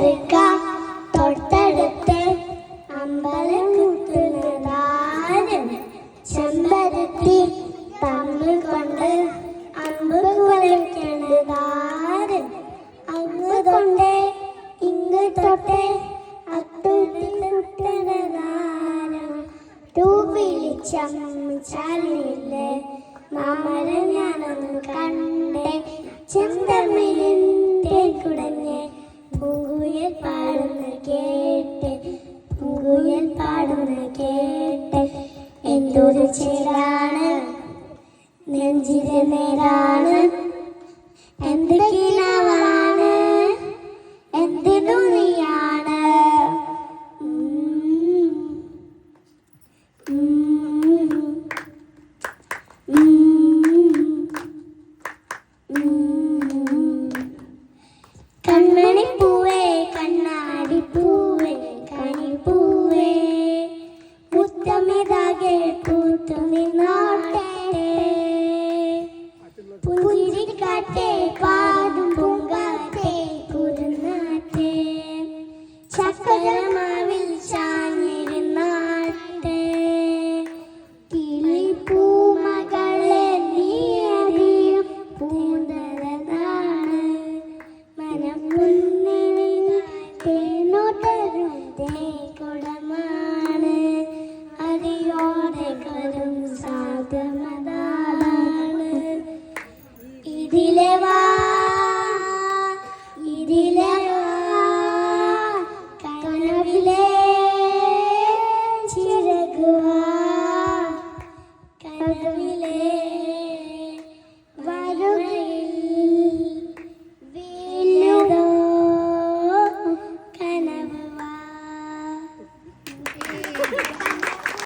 ചെറുക്ക തൊട്ടടുത്ത് അമ്പലം കുത്തുന്നതാരും ചെമ്പരത്തി തമ്മിൽ കൊണ്ട് അമ്പ് കുലയ്ക്കുന്നതാരും അങ്ങ് തൊട്ടേ ഇങ്ങ് തൊട്ടേ അത്തുന്നതാരം തൂവിളിച്ചമ്മിച്ചാലില്ലേ മാമല ഞാനൊന്ന് കണ്ടേ ചെന്തമിഴിന്റെ കുടഞ്ഞ് പൂങ്കുയിൽ പാടുന്ന കേട്ട് പൂങ്കുയിൽ പാടുന്ന കേട്ട് എന്തൊരു ചേരാണ് നെഞ്ചിലെ നേരാണ് എന്തൊക്കെയാണ്